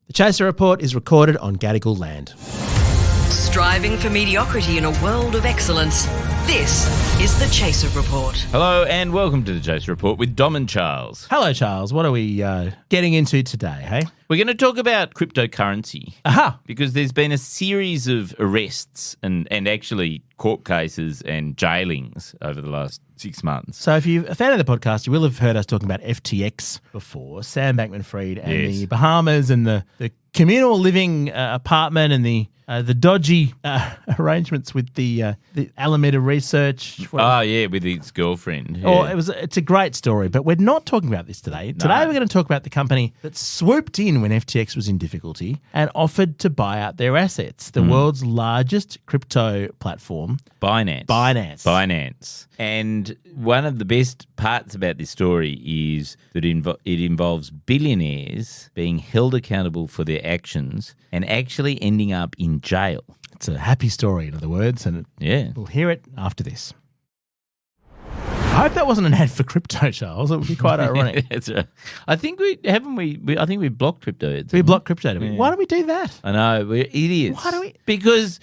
The Chaser Report is recorded on Gadigal land. Striving for mediocrity in a world of excellence. This is the Chaser Report. Hello and welcome to the Chaser Report with Dom and Charles. Hello, Charles. What are we getting into today, hey? We're going to talk about cryptocurrency. Aha! Because there's been a series of arrests and actually court cases and jailings over the last 6 months. So if you're a fan of the podcast, you will have heard us talking about FTX before, Sam Bankman-Fried and the Bahamas and the communal living apartment and the dodgy arrangements with the Alameda Research. With his girlfriend. Yeah. It's a great story, but we're not talking about this today. Today we're going to talk about the company that swooped in when FTX was in difficulty and offered to buy out their assets. The world's largest crypto platform, Binance. And one of the best parts about this story is that it involves billionaires being held accountable for their actions and actually ending up in jail. It's a happy story, in other words, and we'll hear it after this. I hope that wasn't an ad for crypto, Charles. It would be quite ironic. That's right. I think we blocked crypto. We blocked crypto. Yeah. Why do we do that? I know, we're idiots. Why do we? Because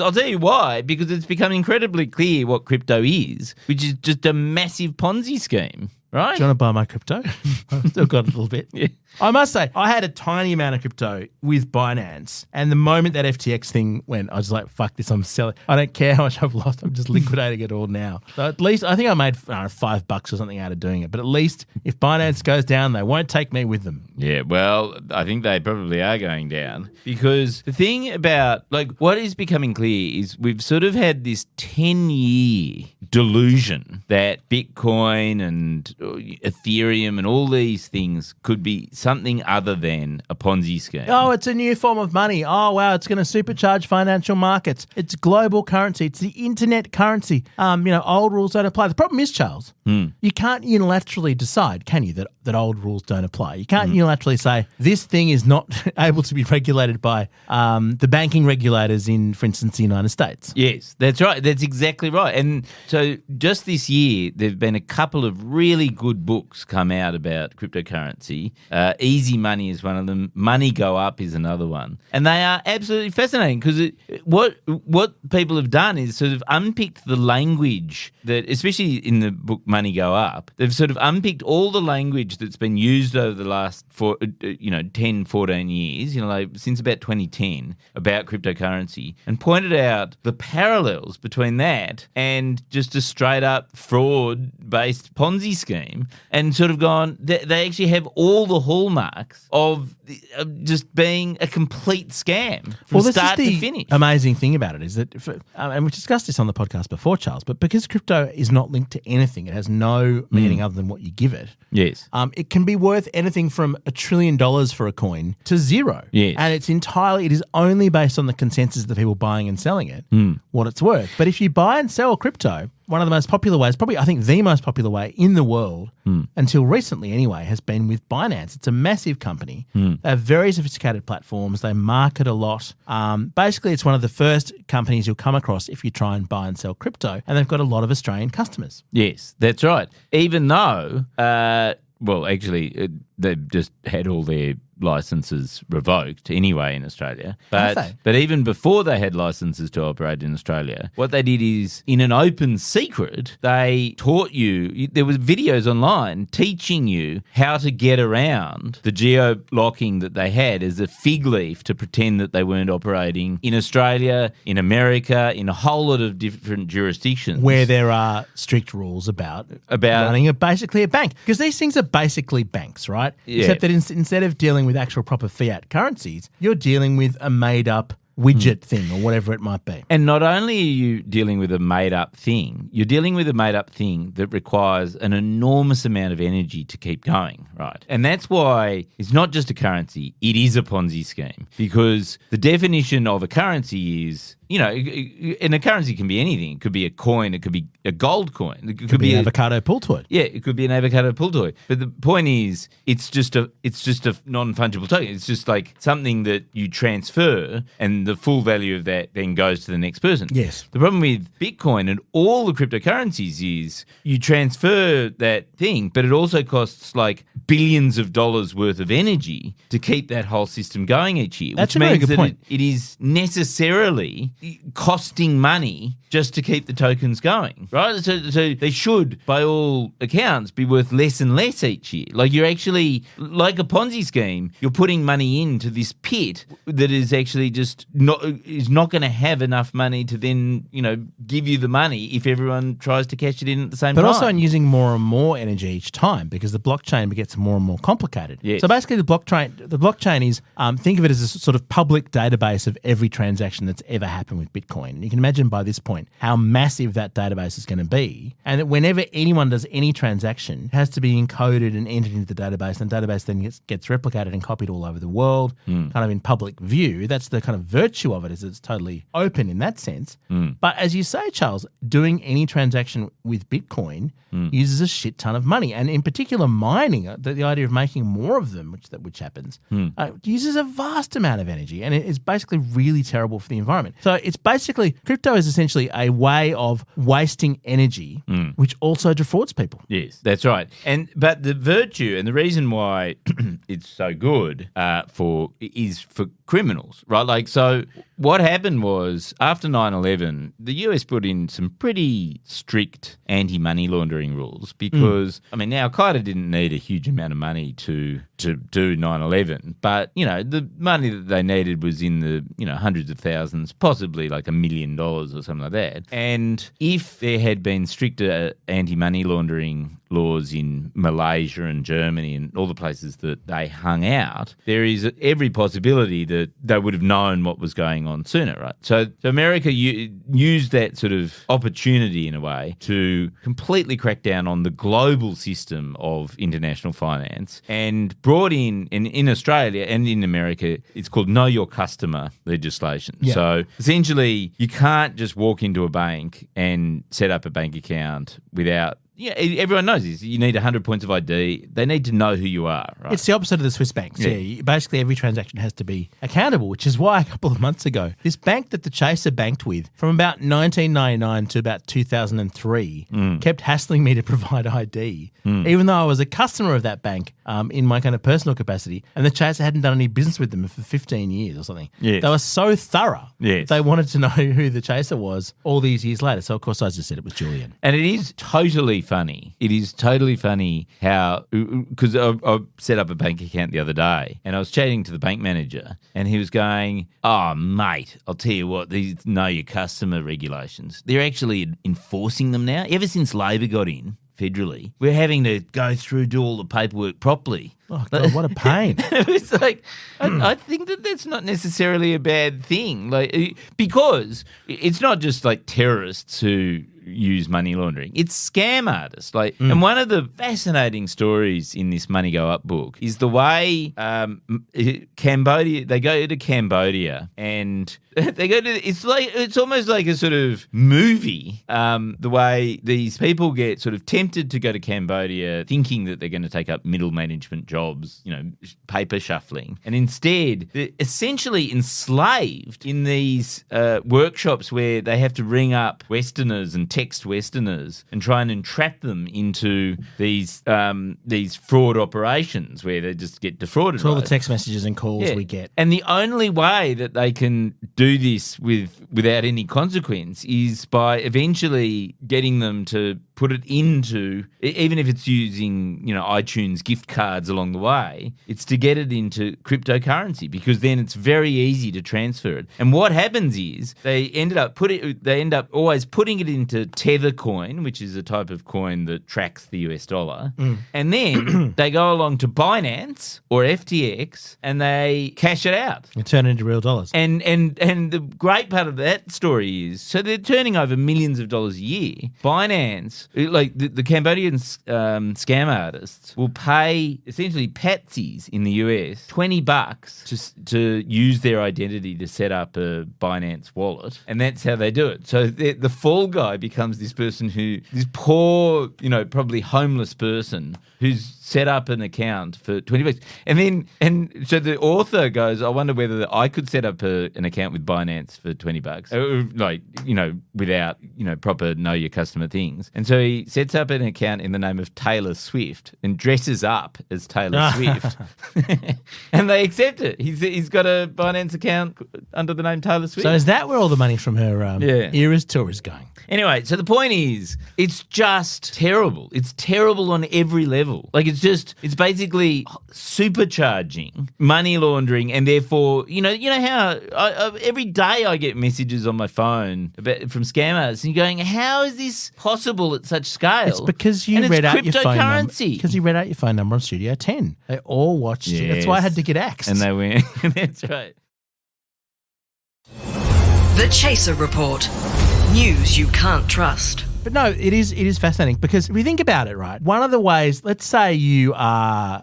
I'll tell you why. Because it's become incredibly clear what crypto is, which is just a massive Ponzi scheme. Right? Do you want to buy my crypto? I've still got a little bit. Yeah. I must say, I had a tiny amount of crypto with Binance, and the moment that FTX thing went, I was like, fuck this, I'm selling. I don't care how much I've lost, I'm just liquidating it all now. So at least, I think I made $5 or something out of doing it, but at least if Binance goes down, they won't take me with them. Yeah, well, I think they probably are going down, because the thing about, what is becoming clear is we've sort of had this 10-year delusion that Bitcoin and Ethereum and all these things could be something other than a Ponzi scheme. Oh, it's a new form of money. Oh, wow, it's going to supercharge financial markets. It's global currency. It's the internet currency. Old rules don't apply. The problem is, Charles, you can't unilaterally decide, can you, that old rules don't apply. You can't unilaterally say this thing is not able to be regulated by the banking regulators in, for instance, the United States. Yes, that's right. That's exactly right. And so just this year, there have been a couple of really good books come out about cryptocurrency. Easy Money is one of them. Money Go Up is another one. And they are absolutely fascinating because what people have done is sort of unpicked the language that, especially in the book Money Go Up, they've sort of unpicked all the language that's been used over the last 10, 14 years, since about 2010 about cryptocurrency, and pointed out the parallels between that and just a straight up fraud-based Ponzi scheme, and sort of gone, they actually have all the hallmarks of just being a complete scam from start to finish. Amazing thing about it is that, and we've discussed this on the podcast before, Charles, but because crypto is not linked to anything, it has no meaning other than what you give it. Yes. It can be worth anything from $1 trillion for a coin to zero. Yes. And it is only based on the consensus of the people buying and selling it, what it's worth. But if you buy and sell crypto, one of the most popular ways, probably I think the most popular way in the world, until recently anyway, has been with Binance. It's a massive company. They have very sophisticated platforms. They market a lot. Basically, it's one of the first companies you'll come across if you try and buy and sell crypto, and they've got a lot of Australian customers. Yes, that's right. Even though, they've just had all their licenses revoked anyway in Australia. But even before they had licenses to operate in Australia, what they did is, in an open secret, they taught you, there was videos online teaching you how to get around the geo-blocking that they had as a fig leaf to pretend that they weren't operating in Australia, in America, in a whole lot of different jurisdictions. Where there are strict rules about running basically a bank. Because these things are basically banks, right? Yeah. Except that instead of dealing with actual proper fiat currencies, you're dealing with a made-up widget thing or whatever it might be. And not only are you dealing with a made-up thing, you're dealing with a made-up thing that requires an enormous amount of energy to keep going, right? And that's why it's not just a currency, it is a Ponzi scheme, because the definition of a currency is and a currency can be anything. It could be a coin. It could be a gold coin. It Could be an avocado pull toy. Yeah, it could be an avocado pull toy. But the point is, it's just a non-fungible token. It's just like something that you transfer, and the full value of that then goes to the next person. Yes. The problem with Bitcoin and all the cryptocurrencies is you transfer that thing, but it also costs like billions of dollars worth of energy to keep that whole system going each year. That's which a very means good that point. It is necessarily costing money just to keep the tokens going, right? So they should, by all accounts, be worth less and less each year. Like you're actually, like a Ponzi scheme, you're putting money into this pit that is actually just not going to have enough money to then, give you the money if everyone tries to cash it in at the same time. But also in using more and more energy each time because the blockchain gets more and more complicated. Yes. So basically the blockchain is, think of it as a sort of public database of every transaction that's ever happened with Bitcoin. You can imagine by this point how massive that database is going to be, and that whenever anyone does any transaction, it has to be encoded and entered into the database, and the database then gets replicated and copied all over the world, kind of in public view. That's the kind of virtue of it, is it's totally open in that sense. But as you say, Charles, doing any transaction with Bitcoin uses a shit ton of money, and in particular mining, the idea of making more of them, which happens, uses a vast amount of energy, and it is basically really terrible for the environment. So it's basically, crypto is essentially a way of wasting energy, which also defrauds people. Yes, that's right. But the virtue and the reason why it's so good is for criminals, right? Like, so what happened was after 9/11, the US put in some pretty strict anti-money laundering rules because, now Al-Qaeda didn't need a huge amount of money to do 9/11, but, the money that they needed was in the, hundreds of thousands, possibly like $1 million or something like that. And if there had been stricter anti-money laundering laws in Malaysia and Germany and all the places that they hung out, there is every possibility that they would have known what was going on sooner, right? So America used that sort of opportunity in a way to completely crack down on the global system of international finance and brought in Australia and in America, it's called Know Your Customer legislation. Yeah. So essentially, you can't just walk into a bank and set up a bank account without everyone knows this. You need 100 points of ID. They need to know who you are, right? It's the opposite of the Swiss banks. Yeah. Basically, every transaction has to be accountable, which is why a couple of months ago, this bank that the Chaser banked with from about 1999 to about 2003 kept hassling me to provide ID, even though I was a customer of that bank in my kind of personal capacity, and the Chaser hadn't done any business with them for 15 years or something. Yes. They were so thorough. Yes. They wanted to know who the Chaser was all these years later. So, of course, I just said it was Julian. And it is totally funny. It is totally funny how, because I set up a bank account the other day and I was chatting to the bank manager and he was going, "Oh, mate, I'll tell you what, these Know Your Customer regulations, they're actually enforcing them now. Ever since Labor got in federally, we're having to go through, do all the paperwork properly." Oh, God, what a pain. It's like, I think that's not necessarily a bad thing. Like, because it's not just like terrorists who use money laundering. It's scam artists. And one of the fascinating stories in this Money Go Up book is the way Cambodia, they go to Cambodia and they go to, it's almost like a sort of movie, the way these people get sort of tempted to go to Cambodia thinking that they're going to take up middle management jobs, paper shuffling. And instead, they're essentially enslaved in these workshops where they have to ring up Westerners and text Westerners and try and entrap them into these fraud operations where they just get defrauded. It's all the text messages and calls we get. And the only way that they can do this without any consequence is by eventually getting them to put it into, even if it's using, iTunes gift cards along the way, it's to get it into cryptocurrency because then it's very easy to transfer it. And what happens is they end up always putting it into Tether coin, which is a type of coin that tracks the US dollar. And then they go along to Binance or FTX and they cash it out. And turn it into real dollars. And the great part of that story is, so they're turning over millions of dollars a year. Binance because like the Cambodian scam artists will pay essentially patsies in the US $20 just to use their identity to set up a Binance wallet, and that's how they do it. So the fall guy becomes this person this poor, probably homeless person who's set up an account for $20. And so the author goes, I wonder whether I could set up an account with Binance for $20, without, proper know your customer things. And so he sets up an account in the name of Taylor Swift and dresses up as Taylor Swift. And they accept it. He's got a Binance account under the name Taylor Swift. So is that where all the money from her Eras tour is going? Anyway, so the point is, it's just terrible. It's terrible on every level. Like, it's basically supercharging money laundering, and therefore, how every day I get messages on my phone from scammers and going, how is this possible at such scale? It's because you read out your phone number. Because you read out your phone number on Studio 10. They all watched you. That's why I had to get axed. And they went. That's right. The Chaser Report. News you can't trust. But no, it is fascinating because if you think about it, right, one of the ways, let's say you are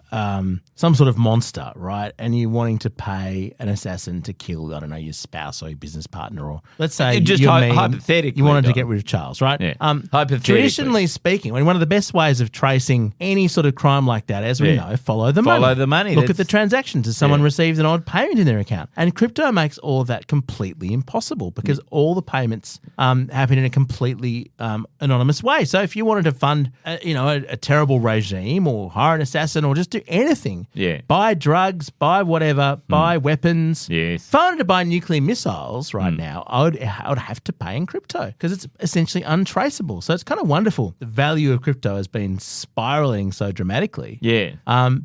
some sort of monster, right, and you're wanting to pay an assassin to kill, I don't know, your spouse or your business partner, or let's say hypothetically, you wanted to get rid of Charles, right? Yeah. Hypothetically. Traditionally speaking, one of the best ways of tracing any sort of crime like that, as we know, follow the money. Look at the transactions. Does someone receive an odd payment in their account? And crypto makes all of that completely impossible because all the payments happen in a completely anonymous way. So if you wanted to fund, a terrible regime or hire an assassin or just do anything, buy drugs, buy whatever, buy weapons. Yes. If I wanted to buy nuclear missiles right now, I would have to pay in crypto because it's essentially untraceable. So it's kind of wonderful. The value of crypto has been spiraling so dramatically. Yeah.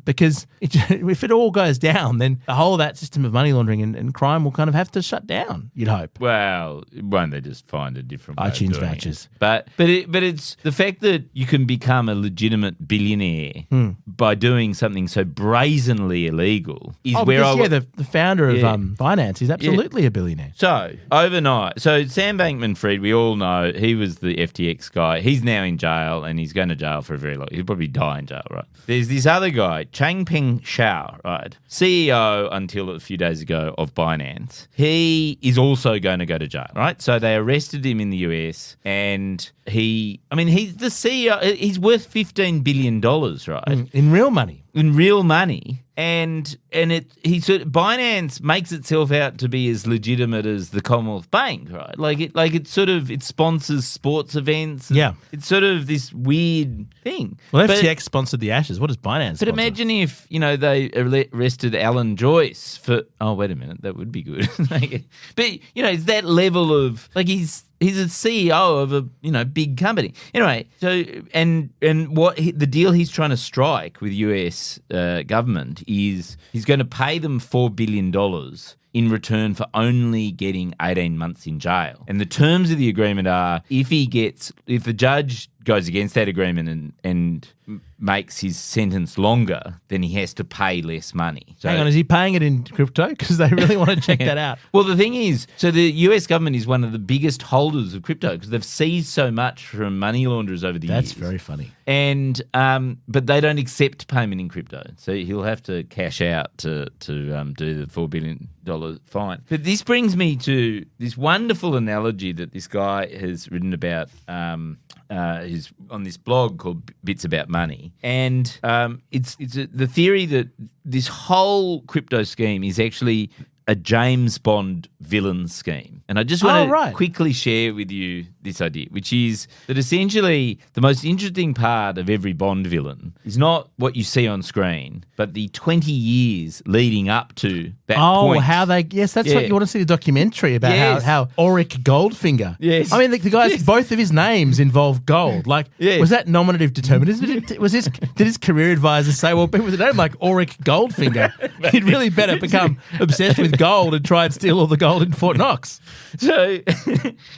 Because if it all goes down, then the whole of that system of money laundering and crime will kind of have to shut down, you'd hope. Well, won't they just find a different way iTunes of doing vouchers. It? But it's the fact that you can become a legitimate billionaire by doing something so brazenly illegal is the founder of Binance is absolutely a billionaire. So overnight, Sam Bankman-Fried, we all know he was the FTX guy. He's now in jail and he's going to jail for a very long. He'll probably die in jail, right? There's this other guy, Changpeng Zhao, right? CEO until a few days ago of Binance. He is also going to go to jail, right? So they arrested him in the US and he's the CEO. He's worth $15 billion, right? In real money. In real money. And Binance makes itself out to be as legitimate as the Commonwealth Bank, right? It sponsors sports events. Yeah. It's sort of this weird thing. Well, FTX sponsored the Ashes. What does Binance sponsor? But imagine if, they arrested Alan Joyce for, oh, wait a minute, that would be good. But, it's that level of, he's a CEO of a big company. Anyway, so and what the deal he's trying to strike with US government is he's going to pay them $4 billion in return for only getting 18 months in jail. And the terms of the agreement are if the judge goes against that agreement and makes his sentence longer, then he has to pay less money. So, hang on, is he paying it in crypto? Because they really want to check that out. Well, the thing is, so the US government is one of the biggest holders of crypto because they've seized so much from money launderers over the years. That's very funny. And but they don't accept payment in crypto, so he'll have to cash out to do the $4 billion fine. But this brings me to this wonderful analogy that this guy has written about. He's on this blog called Bits About Money, and it's the theory that this whole crypto scheme is actually a James Bond villain scheme. And I just want to quickly share with you this idea, which is that essentially the most interesting part of every Bond villain is not what you see on screen, but the 20 years leading up to that point. That's what you want to see, the documentary about how Auric Goldfinger. Yes. I mean, the guy's, both of his names involve gold. Was that nominative determinism? Did his career advisor say, well, people with a name like Auric Goldfinger, he'd really better become obsessed with gold and try and steal all the gold in Fort Knox? So,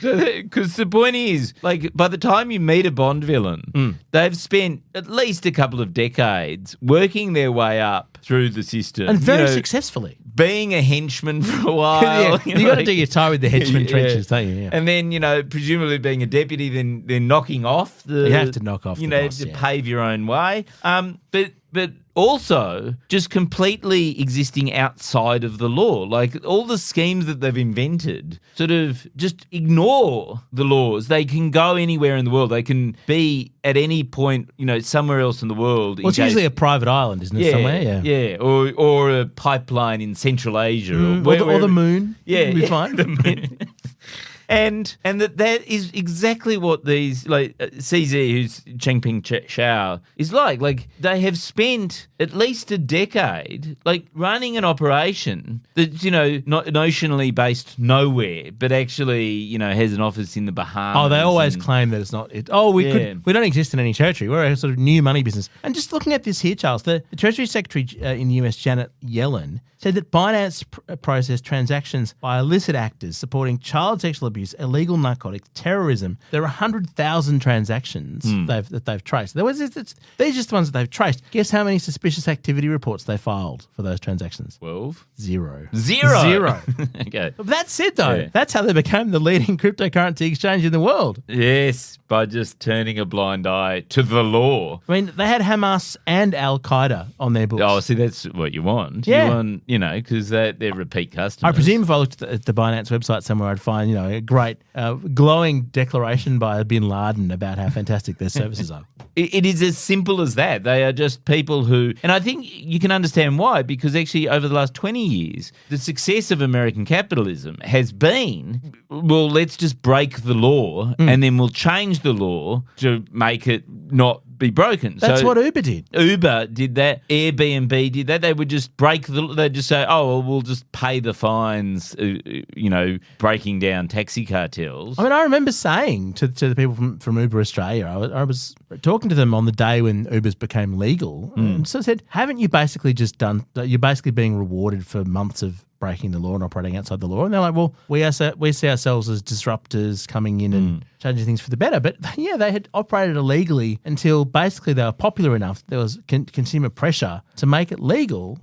because the point is, like, by the time you meet a Bond villain, they've spent at least a couple of decades working their way up through the system. And very successfully. Being a henchman for a while. You got to do your time with the henchman trenches, don't you? Yeah. And then, presumably being a deputy, then knocking off the... You have to knock off the boss, to pave your own way. But also just completely existing outside of the law. Like all the schemes that they've invented sort of just ignore the laws. They can go anywhere in the world. They can be at any point, somewhere else in the world. Well, it's usually a private island, isn't it, somewhere? Yeah. Or a pipeline in Central Asia. Or the moon. Yeah. Would be fine. The moon. And that is exactly what these, like, CZ, who's Changping Shao, is like. Like, they have spent at least a decade, like, running an operation that's, not notionally based nowhere, but actually, has an office in the Bahamas. Oh, they always claim that it's not. We don't exist in any territory. We're a sort of new money business. And just looking at this here, Charles, the Treasury Secretary in the US, Janet Yellen, said that Binance processed transactions by illicit actors supporting child sexual abuse, illegal narcotics, terrorism. There are 100,000 transactions that they've traced. These are just the ones that they've traced. Guess how many suspicious activity reports they filed for those transactions? 12? Zero. Okay. But that's it, though. That's how they became the leading cryptocurrency exchange in the world. Yes, by just turning a blind eye to the law. I mean, they had Hamas and Al-Qaeda on their books. Oh, see, that's what you want. Yeah. You want, because they're repeat customers. I presume if I looked at the Binance website somewhere, I'd find, a great glowing declaration by Bin Laden about how fantastic their services are. It is as simple as that. They are just people who, and I think you can understand why, because actually over the last 20 years, the success of American capitalism has been, well, let's just break the law and then we'll change the law to make it not be broken. That's what Uber did. Uber did that. Airbnb did that. They would just they'd just say, oh, well, we'll just pay the fines, breaking down taxi cartels. I mean, I remember saying to the people from Uber Australia, I was talking to them on the day when Ubers became legal. And so I said, haven't you basically you're basically being rewarded for months of breaking the law and operating outside the law? And they're like, well, we see ourselves as disruptors coming in and changing things for the better. But yeah, they had operated illegally until basically they were popular enough. There was consumer pressure to make it legal.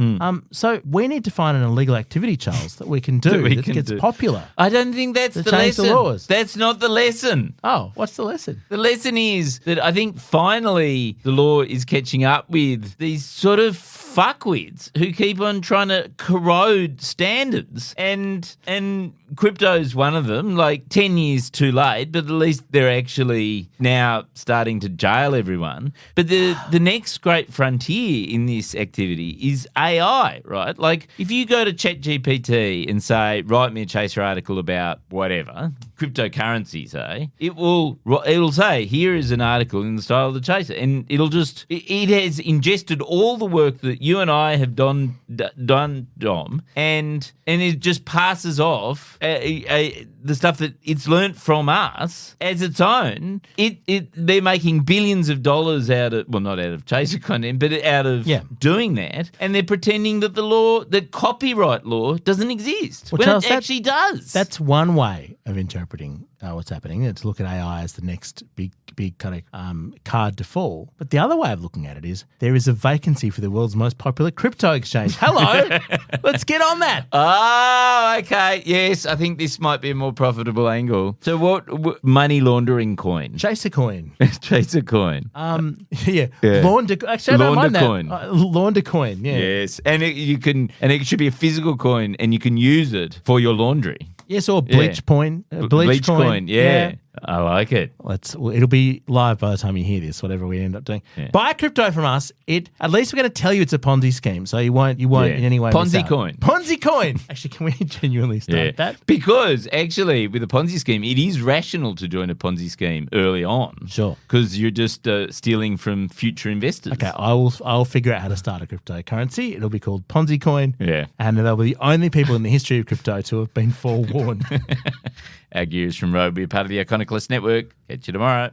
So we need to find an illegal activity, Charles, that we can do that gets popular. I don't think that's the lesson. The laws. That's not the lesson. Oh, what's the lesson? The lesson is that I think finally the law is catching up with these sort of fuckwits who keep on trying to corrode standards, and crypto's one of them. Like 10 years too late, but at least they're actually now starting to jail everyone. But the next great frontier in this activity is AI, right? Like if you go to ChatGPT and say, write me a Chaser article about whatever, cryptocurrency, say, it will say, here is an article in the style of the Chaser, and it has ingested all the work that you and I have done, Dom, and it just passes off the stuff that it's learnt from us as its own. They're making billions of dollars out of, well, not out of Chaser content, but out of doing that, and they're pretending that that copyright law doesn't exist when it actually does. That's one way of interpreting what's happening, to look at AI as the next big kind of card to fall. But the other way of looking at it is there is a vacancy for the world's most popular crypto exchange. Hello, let's get on that. Oh, okay. Yes, I think this might be a more profitable angle. So what money laundering coin? Chaser coin. Chaser coin. Yeah. Launder. Actually, I don't mind that. Coin. Launder coin. Yeah. Yes, and it should be a physical coin, and you can use it for your laundry. Yes, or bleach coin. Bleach coin. Yeah. I like it. It'll be live by the time you hear this, whatever we end up doing. Yeah. Buy crypto from us. At least we're going to tell you it's a Ponzi scheme, so you won't in any way. Ponzi coin. Ponzi coin. Actually, can we genuinely start that? Because actually, with a Ponzi scheme, it is rational to join a Ponzi scheme early on. Sure. Because you're just stealing from future investors. Okay, I'll figure out how to start a cryptocurrency. It'll be called Ponzi coin. Yeah. And they'll be the only people in the history of crypto to have been forewarned. Our gears from Road. We're part of the Iconiclist Network. Catch you tomorrow.